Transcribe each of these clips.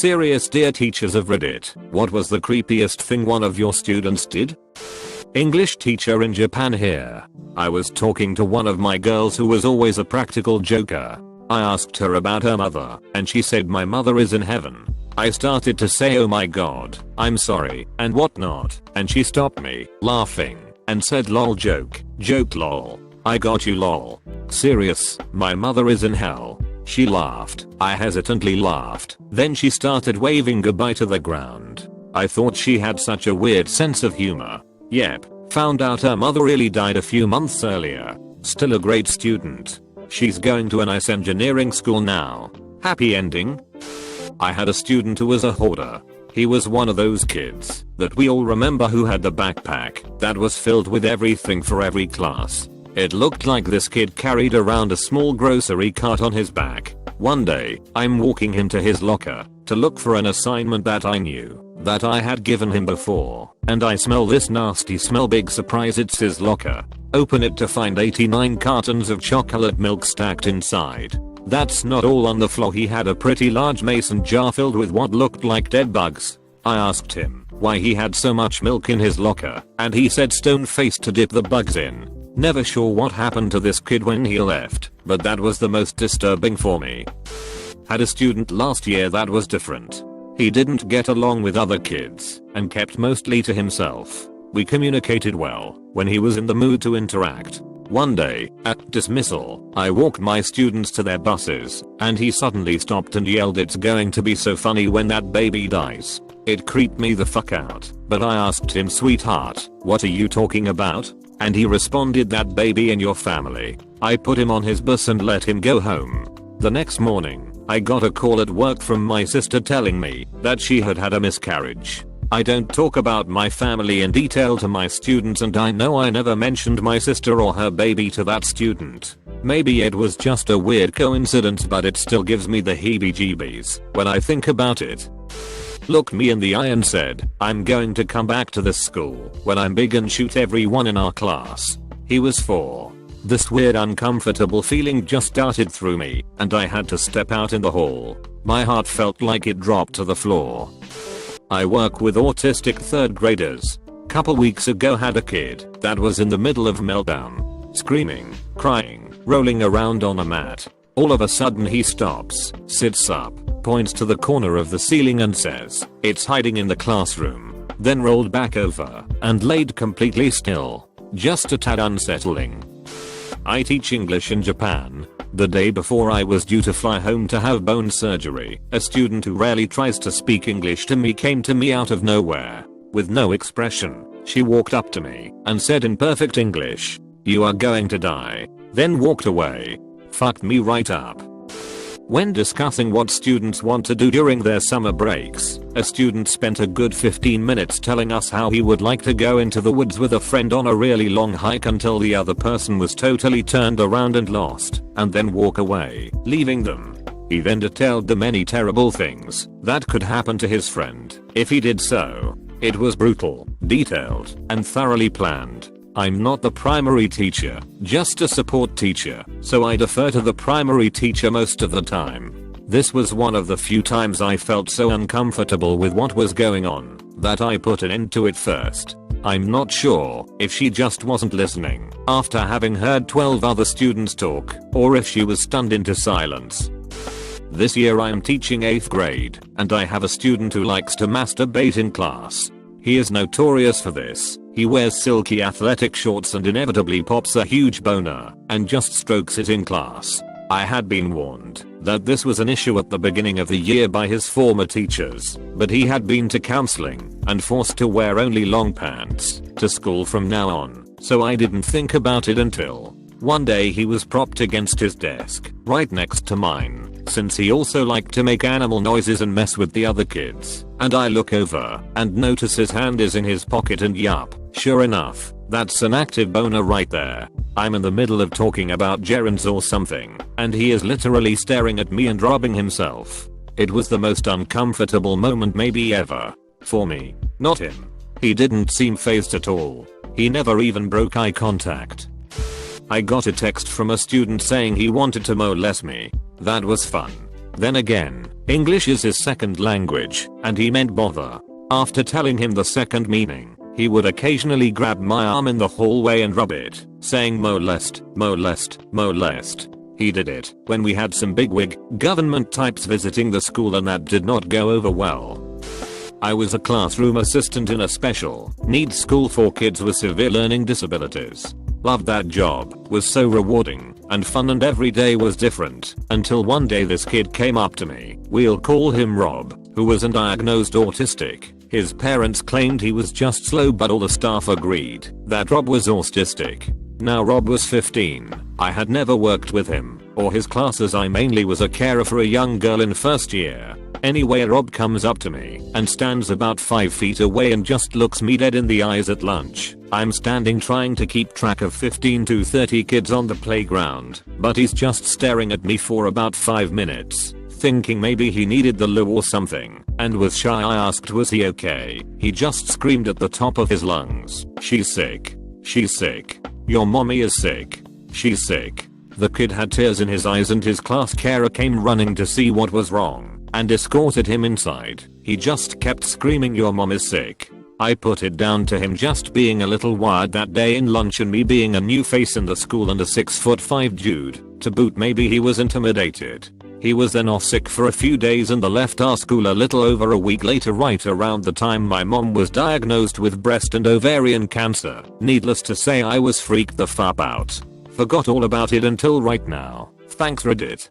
Serious dear teachers of Reddit, what was the creepiest thing one of your students did? English teacher in Japan here. I was talking to one of my girls who was always a practical joker. I asked her about her mother, and she said my mother is in heaven. I started to say oh my god, I'm sorry, and whatnot, and she stopped me, laughing, and said lol joke lol. I got you lol. Serious, my mother is in hell. She laughed. I hesitantly laughed. Then she started waving goodbye to the ground. I thought she had such a weird sense of humor. Yep, found out her mother really died a few months earlier. Still a great student. She's going to a nice engineering school now. Happy ending? I had a student who was a hoarder. He was one of those kids that we all remember who had the backpack that was filled with everything for every class. It looked like this kid carried around a small grocery cart on his back. One day, I'm walking him to his locker to look for an assignment that I knew that I had given him before, and I smell this nasty smell. Big surprise, it's his locker. Open it to find 89 cartons of chocolate milk stacked inside. That's not all on the floor. He had a pretty large mason jar filled with what looked like dead bugs. I asked him why he had so much milk in his locker, and he said stone-faced to dip the bugs in. Never sure what happened to this kid when he left, but that was the most disturbing for me. Had a student last year that was different. He didn't get along with other kids and kept mostly to himself. We communicated well when he was in the mood to interact. One day, at dismissal, I walked my students to their buses, and he suddenly stopped and yelled, "It's going to be so funny when that baby dies." It creeped me the fuck out, but I asked him, "Sweetheart, what are you talking about?" And he responded, "That baby in your family." I put him on his bus and let him go home. The next morning, I got a call at work from my sister telling me that she had had a miscarriage. I don't talk about my family in detail to my students, and I know I never mentioned my sister or her baby to that student. Maybe it was just a weird coincidence, but it still gives me the heebie-jeebies when I think about it. Looked me in the eye and said, "I'm going to come back to this school when I'm big and shoot everyone in our class." He was 4. This weird uncomfortable feeling just darted through me, and I had to step out in the hall. My heart felt like it dropped to the floor. I work with autistic 3rd graders. Couple weeks ago had a kid that was in the middle of meltdown. Screaming, crying, rolling around on a mat. All of a sudden he stops, sits up, points to the corner of the ceiling and says, "It's hiding in the classroom." Then rolled back over and laid completely still. Just a tad unsettling. I teach English in Japan. The day before I was due to fly home to have bone surgery, a student who rarely tries to speak English to me came to me out of nowhere. With no expression, she walked up to me and said in perfect English, "You are going to die." Then walked away. Fucked me right up. When discussing what students want to do during their summer breaks, a student spent a good 15 minutes telling us how he would like to go into the woods with a friend on a really long hike until the other person was totally turned around and lost, and then walk away, leaving them. He then detailed the many terrible things that could happen to his friend if he did so. It was brutal, detailed, and thoroughly planned. I'm not the primary teacher, just a support teacher, so I defer to the primary teacher most of the time. This was one of the few times I felt so uncomfortable with what was going on that I put an end to it first. I'm not sure if she just wasn't listening after having heard 12 other students talk, or if she was stunned into silence. This year I am teaching 8th grade, and I have a student who likes to masturbate in class. He is notorious for this. He wears silky athletic shorts and inevitably pops a huge boner and just strokes it in class. I had been warned that this was an issue at the beginning of the year by his former teachers, but he had been to counseling and forced to wear only long pants to school from now on, so I didn't think about it until one day he was propped against his desk right next to mine, since he also liked to make animal noises and mess with the other kids, and I look over and notice his hand is in his pocket, and yup, sure enough, that's an active boner right there. I'm in the middle of talking about gerunds or something, and he is literally staring at me and rubbing himself. It was the most uncomfortable moment maybe ever. For me. Not him. He didn't seem fazed at all. He never even broke eye contact. I got a text from a student saying he wanted to molest me. That was fun. Then again, English is his second language, and he meant bother. After telling him the second meaning, he would occasionally grab my arm in the hallway and rub it, saying molest, molest, molest. He did it when we had some bigwig government types visiting the school, and that did not go over well. I was a classroom assistant in a special needs school for kids with severe learning disabilities. Loved that job, was so rewarding and fun, and every day was different, until one day this kid came up to me, we'll call him Rob, who was undiagnosed autistic. His parents claimed he was just slow, but all the staff agreed that Rob was autistic. Now Rob was 15. I had never worked with him or his classes. I mainly was a carer for a young girl in first year. Anyway, Rob comes up to me and stands about 5 feet away and just looks me dead in the eyes at lunch. I'm standing trying to keep track of 15 to 30 kids on the playground, but he's just staring at me for about 5 minutes, thinking maybe he needed the loo or something, and was shy. I asked was he okay. He just screamed at the top of his lungs, "She's sick. She's sick. Your mommy is sick. She's sick." The kid had tears in his eyes, and his class carer came running to see what was wrong and escorted him inside. He just kept screaming, "Your mom is sick." I put it down to him just being a little wired that day in lunch, and me being a new face in the school and a 6'5" dude. To boot, maybe he was intimidated. He was then off sick for a few days and left our school a little over a week later, right around the time my mom was diagnosed with breast and ovarian cancer. Needless to say, I was freaked the fuck out. Forgot all about it until right now. Thanks Reddit.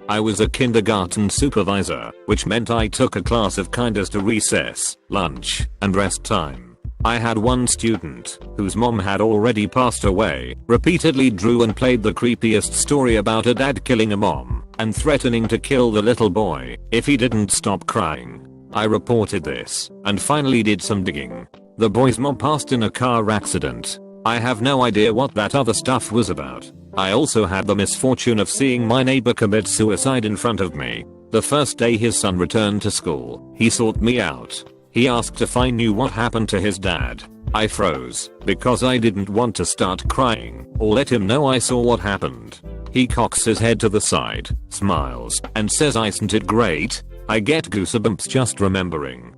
I was a kindergarten supervisor, which meant I took a class of kinders to recess, lunch, and rest time. I had one student whose mom had already passed away, repeatedly drew and played the creepiest story about a dad killing a mom and threatening to kill the little boy if he didn't stop crying. I reported this and finally did some digging. The boy's mom passed in a car accident. I have no idea what that other stuff was about. I also had the misfortune of seeing my neighbor commit suicide in front of me. The first day his son returned to school, he sought me out. He asked if I knew what happened to his dad. I froze because I didn't want to start crying or let him know I saw what happened. He cocks his head to the side, smiles, and says, "Isn't it great?" I get goosebumps just remembering.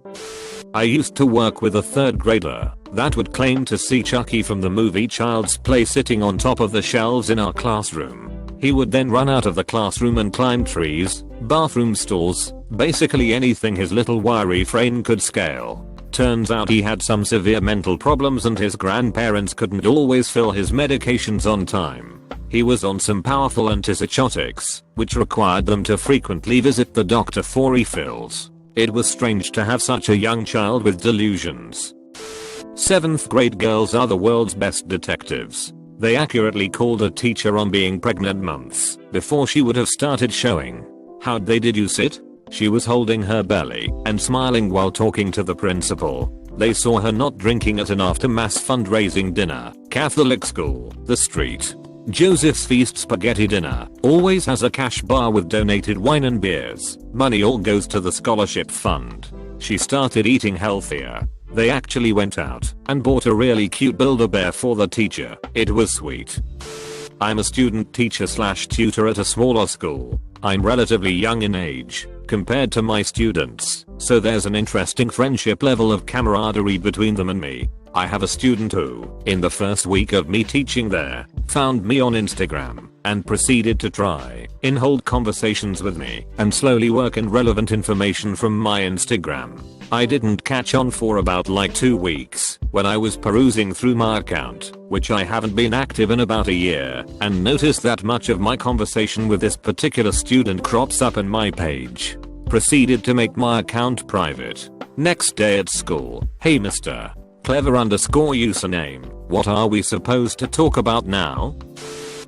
I used to work with a 3rd grader that would claim to see Chucky from the movie Child's Play sitting on top of the shelves in our classroom. He would then run out of the classroom and climb trees, bathroom stalls, basically anything his little wiry frame could scale. Turns out he had some severe mental problems, and his grandparents couldn't always fill his medications on time. He was on some powerful antipsychotics, which required them to frequently visit the doctor for refills. It was strange to have such a young child with delusions. 7th grade girls are the world's best detectives. They accurately called a teacher on being pregnant months before she would have started showing. How'd they deduce it? She was holding her belly and smiling while talking to the principal. They saw her not drinking at an after-mass fundraising dinner. Catholic school, the street. Joseph's Feast spaghetti dinner always has a cash bar with donated wine and beers. Money all goes to the scholarship fund. She started eating healthier. They actually went out and bought a really cute Build-A-Bear for the teacher. It was sweet. I'm a student teacher / tutor at a smaller school. I'm relatively young in age compared to my students, so there's an interesting friendship level of camaraderie between them and me. I have a student who, in the first week of me teaching there, found me on Instagram and proceeded to try and hold conversations with me and slowly work in relevant information from my Instagram. I didn't catch on for about 2 weeks when I was perusing through my account, which I haven't been active in about a year, and noticed that much of my conversation with this particular student crops up in my page. Proceeded to make my account private. Next day at school, "Hey Mr. Clever _username, what are we supposed to talk about now?"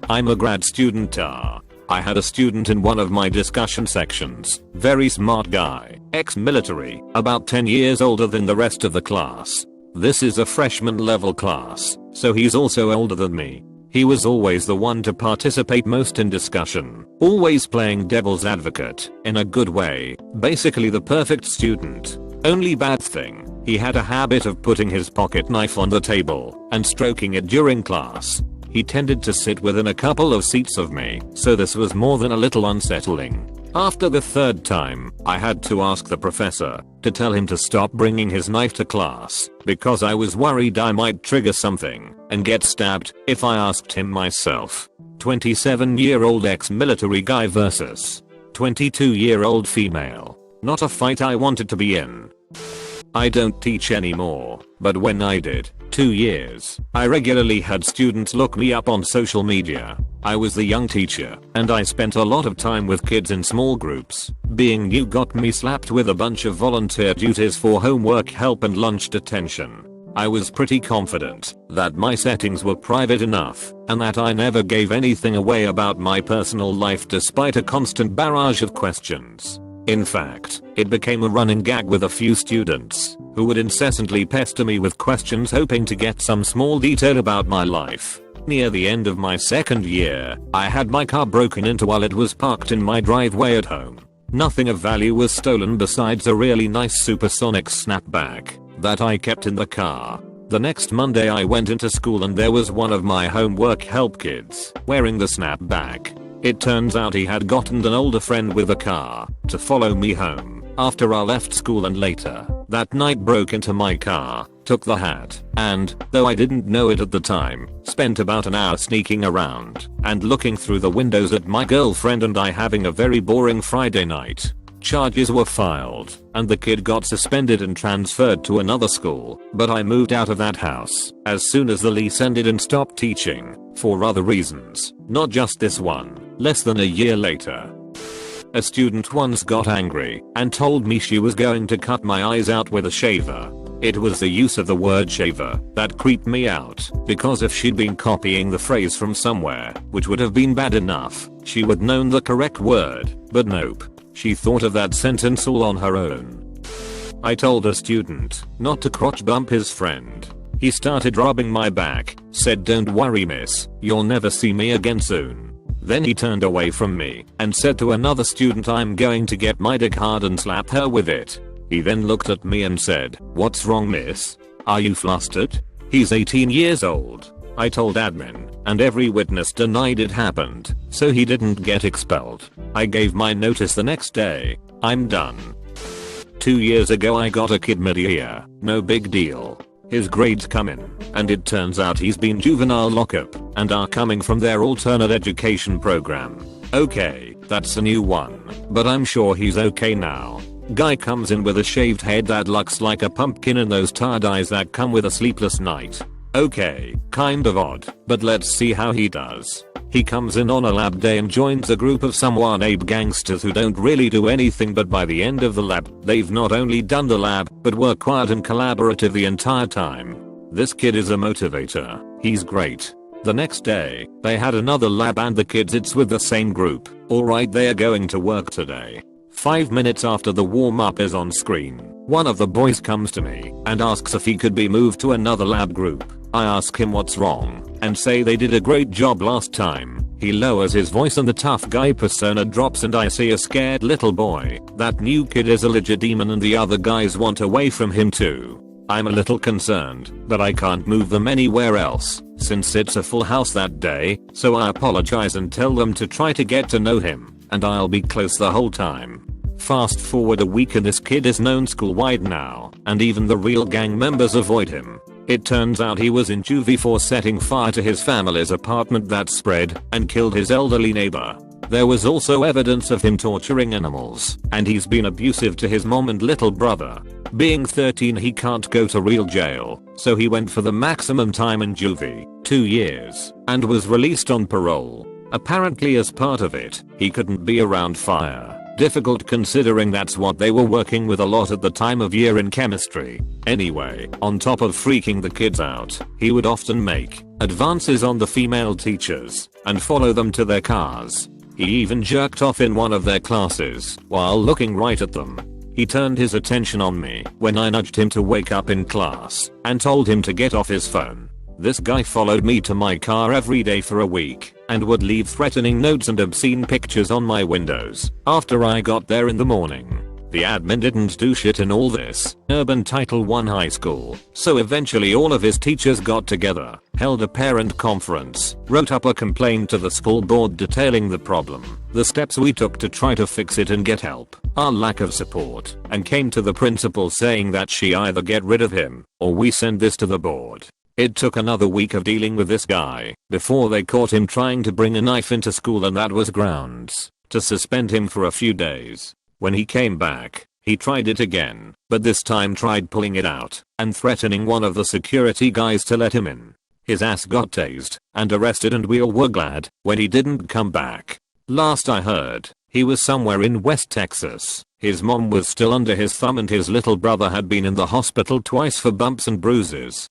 I'm a grad student. I had a student in one of my discussion sections, very smart guy, ex-military, about 10 years older than the rest of the class. This is a freshman level class, so he's also older than me. He was always the one to participate most in discussion, always playing devil's advocate, in a good way, basically the perfect student. Only bad thing, he had a habit of putting his pocket knife on the table and stroking it during class. He tended to sit within a couple of seats of me, so this was more than a little unsettling. After the third time, I had to ask the professor to tell him to stop bringing his knife to class because I was worried I might trigger something and get stabbed if I asked him myself. 27-year-old ex-military guy versus 22-year-old female. Not a fight I wanted to be in. I don't teach anymore, but when I did, 2 years, I regularly had students look me up on social media. I was the young teacher, and I spent a lot of time with kids in small groups. Being new got me slapped with a bunch of volunteer duties for homework help and lunch detention. I was pretty confident that my settings were private enough, and that I never gave anything away about my personal life despite a constant barrage of questions. In fact, it became a running gag with a few students who would incessantly pester me with questions hoping to get some small detail about my life. Near the end of my second year, I had my car broken into while it was parked in my driveway at home. Nothing of value was stolen besides a really nice supersonic snapback that I kept in the car. The next Monday I went into school and there was one of my homework help kids wearing the snapback. It turns out he had gotten an older friend with a car to follow me home after I left school and later that night broke into my car, took the hat, and, though I didn't know it at the time, spent about an hour sneaking around and looking through the windows at my girlfriend and I having a very boring Friday night. Charges were filed, and the kid got suspended and transferred to another school, but I moved out of that house as soon as the lease ended and stopped teaching, for other reasons, not just this one. Less than a year later, a student once got angry and told me she was going to cut my eyes out with a shaver. It was the use of the word shaver that creeped me out, because if she'd been copying the phrase from somewhere, which would have been bad enough, she would known the correct word, but nope. She thought of that sentence all on her own. I told a student not to crotch bump his friend. He started rubbing my back, said don't worry miss, you'll never see me again soon. Then he turned away from me and said to another student I'm going to get my dick hard and slap her with it. He then looked at me and said, what's wrong miss? Are you flustered? He's 18 years old. I told admin, and every witness denied it happened, so he didn't get expelled. I gave my notice the next day. I'm done. 2 years ago I got a kid mid-year, no big deal. His grades come in, and it turns out he's been juvenile lockup, and are coming from their alternate education program. Okay, that's a new one, but I'm sure he's okay now. Guy comes in with a shaved head that looks like a pumpkin and those tired eyes that come with a sleepless night. Okay, kind of odd, but let's see how he does. He comes in on a lab day and joins a group of some one-ape gangsters who don't really do anything, but by the end of the lab, they've not only done the lab, but were quiet and collaborative the entire time. This kid is a motivator. He's great. The next day, they had another lab and the kids it's with the same group. Alright, they are going to work today. 5 minutes after the warm-up is on screen, one of the boys comes to me and asks if he could be moved to another lab group. I ask him what's wrong and say they did a great job last time. He lowers his voice and the tough guy persona drops and I see a scared little boy. That new kid is a legit demon and the other guys want away from him too. I'm a little concerned, but I can't move them anywhere else since it's a full house that day, so I apologize and tell them to try to get to know him, and I'll be close the whole time. Fast forward a week and this kid is known school-wide now, and even the real gang members avoid him. It turns out he was in juvie for setting fire to his family's apartment that spread and killed his elderly neighbor. There was also evidence of him torturing animals, and he's been abusive to his mom and little brother. Being 13 he can't go to real jail, so he went for the maximum time in juvie, 2 years, and was released on parole. Apparently as part of it, he couldn't be around fire. Difficult considering that's what they were working with a lot at the time of year in chemistry. Anyway, on top of freaking the kids out, he would often make advances on the female teachers and follow them to their cars. He even jerked off in one of their classes while looking right at them. He turned his attention on me when I nudged him to wake up in class and told him to get off his phone. This guy followed me to my car every day for a week and would leave threatening notes and obscene pictures on my windows after I got there in the morning. The admin didn't do shit in all this. Urban Title I high school. So eventually all of his teachers got together, held a parent conference, wrote up a complaint to the school board detailing the problem, the steps we took to try to fix it and get help, our lack of support, and came to the principal saying that she either get rid of him or we send this to the board. It took another week of dealing with this guy before they caught him trying to bring a knife into school, and that was grounds to suspend him for a few days. When he came back, he tried it again, but this time tried pulling it out and threatening one of the security guys to let him in. His ass got tased and arrested, and we all were glad when he didn't come back. Last I heard, he was somewhere in West Texas. His mom was still under his thumb, and his little brother had been in the hospital twice for bumps and bruises.